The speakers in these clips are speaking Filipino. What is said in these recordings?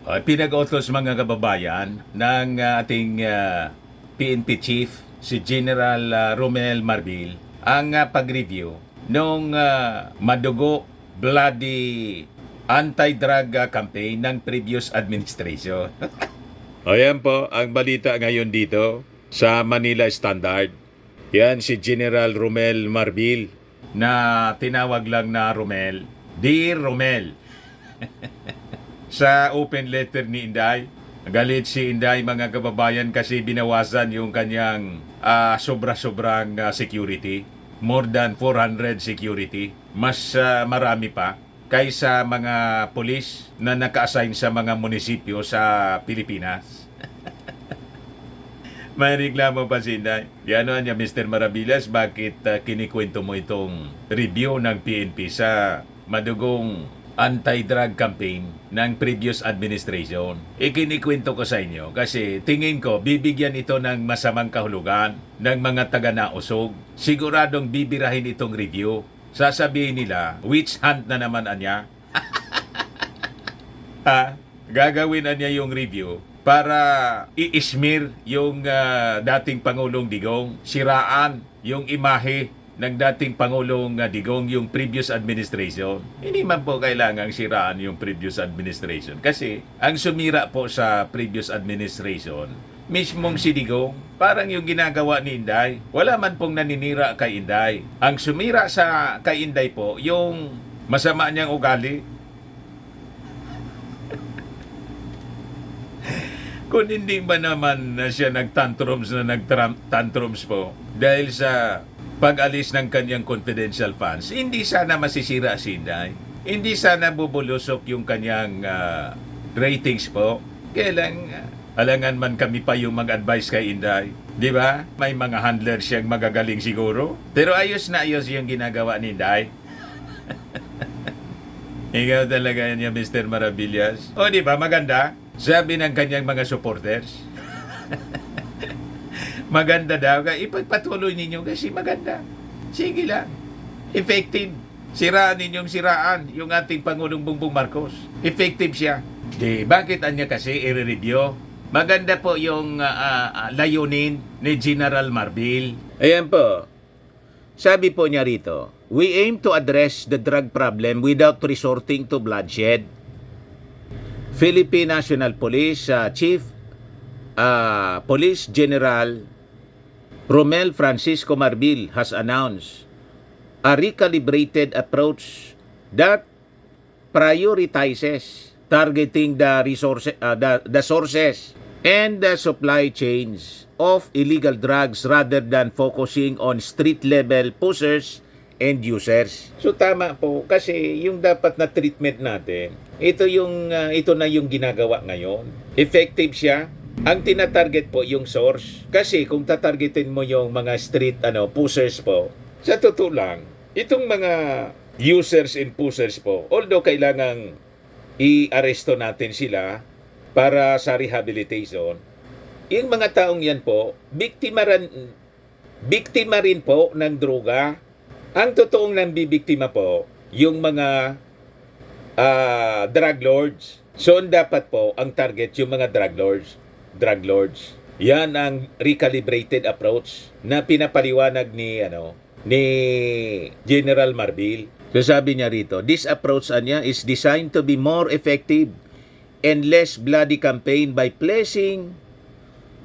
Pinag-utos mga kababayan ng ating PNP Chief, si General Romel Marbil, ang pag-review nung madugo, bloody anti-drug campaign ng previous administration. Ayan po ang balita ngayon dito sa Manila Standard. Yan si General Romel Marbil na tinawag lang na Romel. Dear Romel. Sa open letter ni Inday, galit si Inday mga kababayan kasi binawasan yung kanyang sobra-sobrang security. More than 400 security. Mas marami pa kaysa mga pulis na naka-assign sa mga munisipyo sa Pilipinas. May reklamo pa si Inday. Yan niya, Mr. Maravillas, bakit kinikwento mo itong review ng PNP sa madugong anti-drug campaign ng previous administration? Ikinikwento ko sa inyo kasi tingin ko bibigyan ito ng masamang kahulugan ng mga taga-nausog. Siguradong bibirahin itong review. Sasabihin nila, witch hunt na naman anya. Gagawin na niya yung review para i-smear yung dating Pangulong Digong, siraan yung imahe ng dating Pangulong Digong, yung previous administration. Hindi man po kailangang siraan yung previous administration kasi ang sumira po sa previous administration mismong si Digong. Parang yung ginagawa ni Inday, wala man pong naninira kay Inday. Ang sumira sa kay Inday po yung masama niyang ugali. Kung hindi ba naman siya nagtantrums po dahil sa pag-alis ng kanyang confidential funds, hindi sana masisira si Inday. Hindi sana bubulusok yung kanyang ratings po. Kailang alangan man kami pa yung mag-advise kay Inday. Di ba? May mga handler siyang magagaling siguro. Pero ayos na ayos yung ginagawa ni Inday. Ikaw talaga niya, Mr. Maravillas. O di ba, maganda? Sabi ng kanyang mga supporters. Maganda daw. Ipagpatuloy ninyo kasi maganda. Sige lang. Effective. Siraan ninyong siraan yung ating Pangulong Bongbong Marcos. Effective siya. Di, bakit anya kasi i-review? Maganda po yung layunin ni General Marbil. Ayan po. Sabi po niya rito, we aim to address the drug problem without resorting to bloodshed. Philippine National Police Chief Police General Romel Francisco Marbil has announced a recalibrated approach that prioritizes targeting the sources and the supply chains of illegal drugs rather than focusing on street-level pushers and users. So tama po kasi yung dapat na treatment natin, ito na yung ginagawa ngayon. Effective siya. Ang tina-target po yung source. Kasi kung tatargetin mo yung mga street pushers po, sa totoo lang, itong mga users and pushers po, although kailangang i-aresto natin sila para sa rehabilitation, yung mga taong yan po, biktima rin po ng droga. Ang totoong nambibiktima po, yung mga drug lords. So, dapat po, ang target yung mga drug lords. Yan ang recalibrated approach na pinapaliwanag ni General Marbil. So, sabi niya rito, this approach is designed to be more effective and less bloody campaign by placing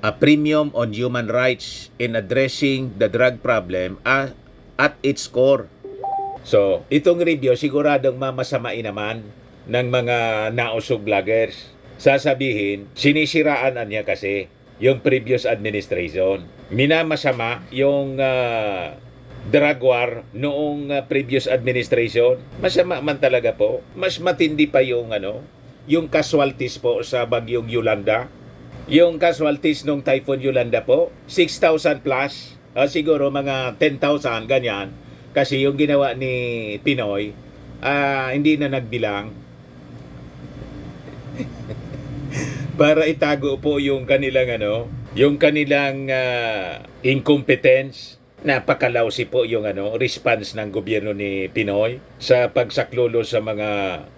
a premium on human rights in addressing the drug problem at its core. So, itong review siguradong mamasamain naman ng mga nausog vloggers. Sasabihin, sinisiraan niya kasi yung previous administration. Minamasama yung drug war noong previous administration. Masama man talaga po. Mas matindi pa yung yung casualties po sa bagyong Yolanda. Yung casualties nung Typhoon Yolanda po, 6,000 plus. Siguro mga 10,000 ganyan. Kasi yung ginawa ni Pinoy, hindi na nagbilang. Para itago po yung kanilang incompetence. Napakalawsi po yung response ng gobyerno ni Pinoy sa pagsaklolo sa mga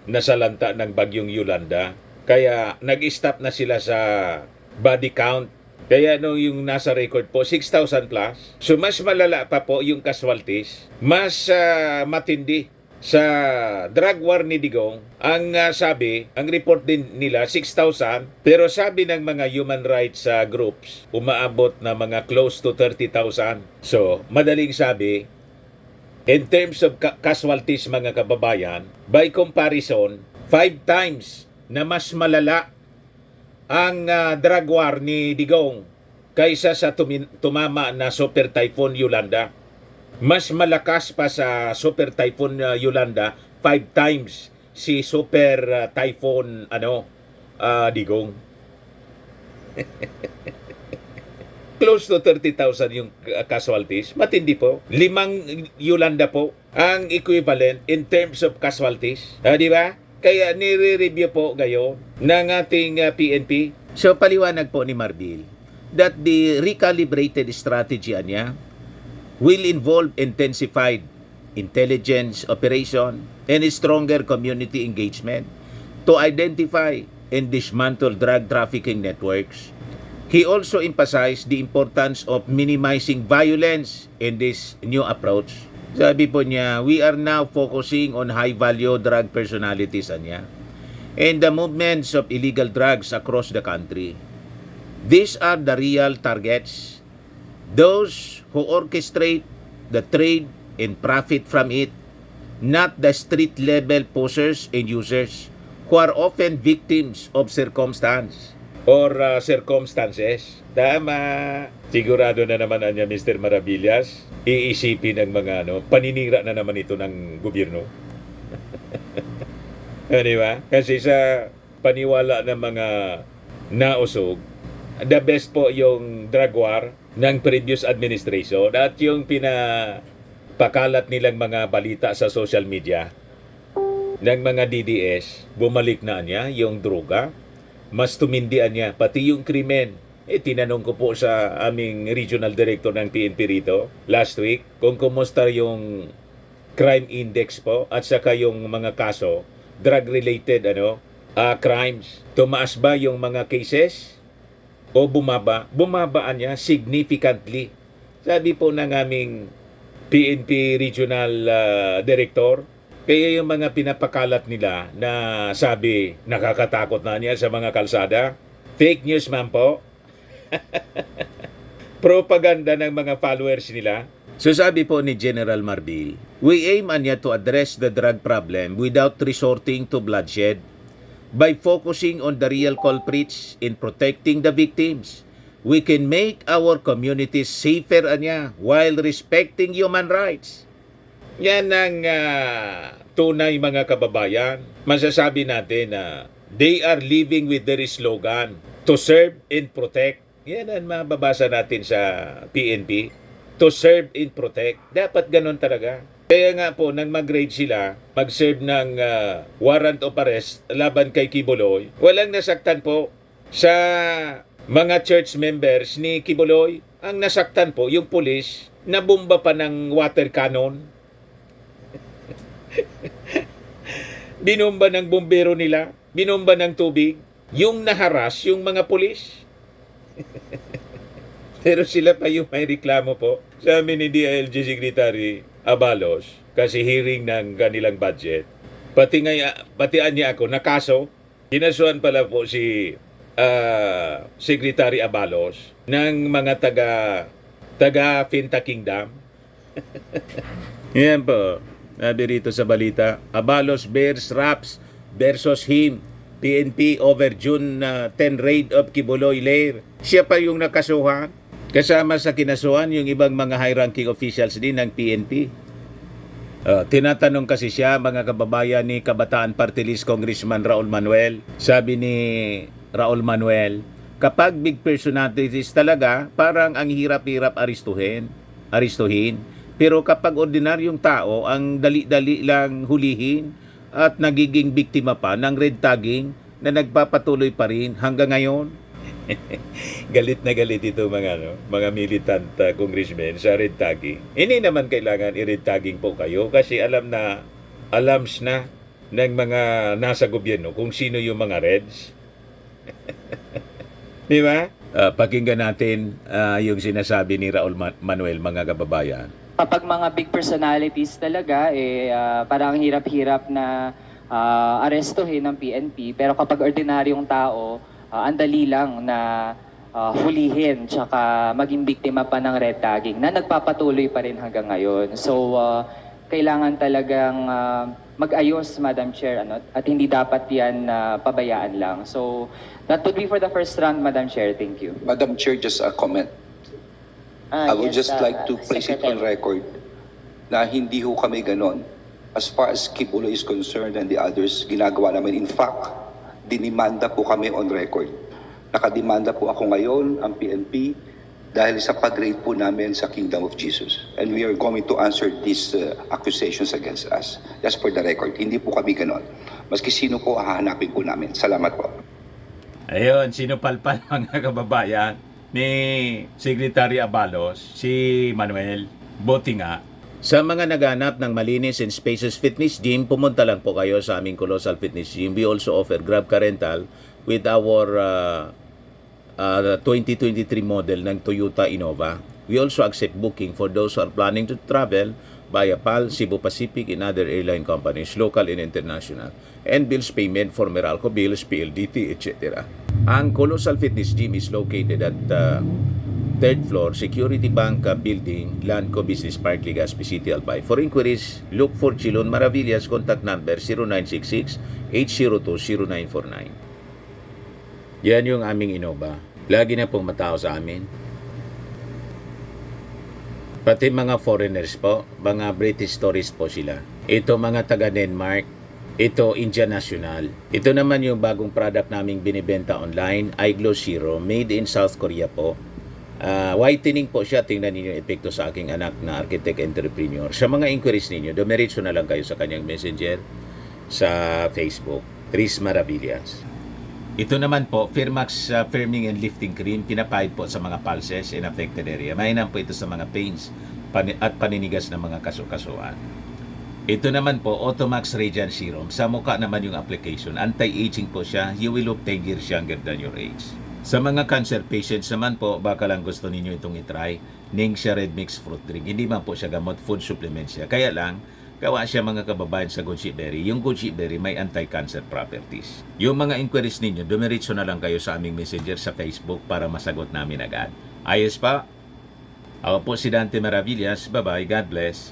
nasalanta ng bagyong Yolanda. Kaya nag-stop na sila sa body count. Kaya yung nasa record po, 6,000 plus. So mas malala pa po yung casualties. Mas matindi sa drug war ni Digong. Ang sabi, ang report din nila, 6,000. Pero sabi ng mga human rights groups, umaabot na mga close to 30,000. So, madaling sabi, in terms of casualties mga kababayan, by comparison, 5 times na mas malala ang drug war ni Digong kaysa sa tumama na Super Typhoon Yolanda. Mas malakas pa sa Super Typhoon Yolanda 5 times si Super Typhoon Digong. Close to 30,000 yung casualties. Matindi po. 5 Yolanda po ang equivalent in terms of casualties. Di ba? Kaya nire-review po ngayon ng ating PNP. So paliwanag po ni Marbil that the recalibrated strategy niya will involve intensified intelligence operation and stronger community engagement to identify and dismantle drug trafficking networks. He also emphasized the importance of minimizing violence in this new approach. Sabi po niya, we are now focusing on high-value drug personalities niya and the movements of illegal drugs across the country. These are the real targets. Those who orchestrate the trade and profit from it, not the street-level pushers and users who are often victims of circumstances. Tama. Sigurado na naman niya Mr. Maravillas. Iisipin ng mga paninira na naman ito ng gobyerno. Di ba? Kasi sa paniwala ng mga nausog, the best po yung drug war ng previous administration at yung pinapakalat nilang mga balita sa social media ng mga DDS, bumalik na niya yung droga, mas tumindian niya, pati yung krimen. Tinanong ko po sa aming regional director ng PNP rito last week kung kumusta yung crime index po at saka yung mga kaso, drug-related crimes. Tumaas ba yung mga cases o bumaba? Bumabaan niya significantly. Sabi po ng aming PNP regional director, kaya yung mga pinapakalat nila na sabi nakakatakot na niya sa mga kalsada, fake news man po. Propaganda ng mga followers nila. So sabi po ni General Marbil, we aim to address the drug problem without resorting to bloodshed by focusing on the real culprits in protecting the victims. We can make our communities safer while respecting human rights. Yan ang tunay mga kababayan. Masasabi natin na they are living with their slogan, to serve and protect. Yan ang mababasa natin sa PNP. To serve and protect. Dapat ganun talaga. Kaya nga po, nang mag-raid sila, mag-serve ng warrant of arrest laban kay Kibuloy, walang nasaktan po sa mga church members ni Kibuloy. Ang nasaktan po, yung pulis, na bomba pa ng water cannon. Binomba ng bombero nila, binomba ng tubig, yung naharas yung mga pulis. Pero sila pa yung may reklamo po sa amin ni DILG Secretary Abalos kasi hearing ng kanilang budget. Patian niya ako, nakaso. Kinasuhan pala po si Secretary Abalos ng mga taga Finta Kingdom. Yan po. Sabi rito sa balita, Abalos bears raps versus him. PNP over June 10 raid of Kibuloy Lair. Siya pa yung nakasuhan. Kasama sa kinasuhan yung ibang mga high-ranking officials din ng PNP. Tinatanong kasi siya, mga kababayan ni Kabataan Party List Congressman Raul Manuel. Sabi ni Raul Manuel, kapag big personalities talaga, parang ang hirap-hirap aristuhin. Pero kapag ordinaryong tao, ang dali-dali lang hulihin at nagiging biktima pa ng red tagging na nagpapatuloy pa rin hanggang ngayon. Galit na galit ito mga militant congressmen sa red tagging. Hindi naman kailangan i-red tagging po kayo kasi alams na ng mga nasa gobyerno kung sino yung mga reds. Di ba? Pakinggan natin yung sinasabi ni Raul Manuel, mga kababayan. Kapag mga big personalities talaga, parang hirap-hirap na arestuhin ng PNP. Pero kapag ordinaryong tao, ang dali lang na hulihin tsaka maging biktima pa ng red tagging na nagpapatuloy pa rin hanggang ngayon. So, kailangan talagang mag-ayos, Madam Chair, at hindi dapat yan pabayaan lang. So, that would be for the first round, Madam Chair. Thank you. Madam Chair, just a comment. I would just like to place it on record na hindi ho kami ganon. As far as Kibuloy is concerned and the others, ginagawa namin. In fact, dinimanda po kami on record. Nakadimanda po ako ngayon, ang PNP, dahil sa pag-raid po namin sa Kingdom of Jesus. And we are going to answer these accusations against us. Just for the record, hindi po kami ganon. Maski sino po, hahanapin po namin. Salamat po. Ayun, sinupalpal mga kababayan ni Secretary Abalos, si Manuel. Buti nga. Sa mga naghanap ng malinis and spacious fitness gym, pumunta lang po kayo sa aming Colossal Fitness Gym. We also offer Grab Car Rental with our 2023 model ng Toyota Innova. We also accept booking for those who are planning to travel via PAL, Cebu Pacific, and other airline companies, local and international. And bills payment for Meralco bills, PLDT, etc. Ang Colossal Fitness Gym is located at third floor, Security Bank Building, Lanco Business Park, Legazpi City, Albay. For inquiries, look for Chilon Maravillas. Contact number 0966-802-0949. Yan yung aming Innova. Lagi na pong matao sa amin. Pati mga foreigners po, mga British tourists po sila. Ito mga taga Denmark, ito India National. Ito naman yung bagong product naming binibenta online, iGlow Zero, made in South Korea po. Whitening po siya. Tingnan ninyo yung epekto sa aking anak na architect entrepreneur. Sa mga inquiries ninyo, dumiretso na lang kayo sa kanyang messenger sa Facebook, Tris Maravillas. Ito naman po, Firmax Firming and Lifting Cream, pinapahid po sa mga pulses in affected area. Mainam po ito sa mga pains at paninigas ng mga kasukasuan. Ito naman po, Automax Radiant Serum. Sa mukha naman yung application. Anti-aging po siya. You will look 10 years younger than your age. Sa mga cancer patients naman po, baka lang gusto ninyo itong itry, Ningxia Red Mix Fruit Drink. Hindi man po siya gamot, food supplement siya. Kaya lang, gawa siya mga kababayan sa goji berry. Yung goji berry may anti-cancer properties. Yung mga inquiries ninyo, dumiretso na lang kayo sa aming messenger sa Facebook para masagot namin agad. Ayos pa? Ako po si Dante Maravillas. Bye-bye. God bless.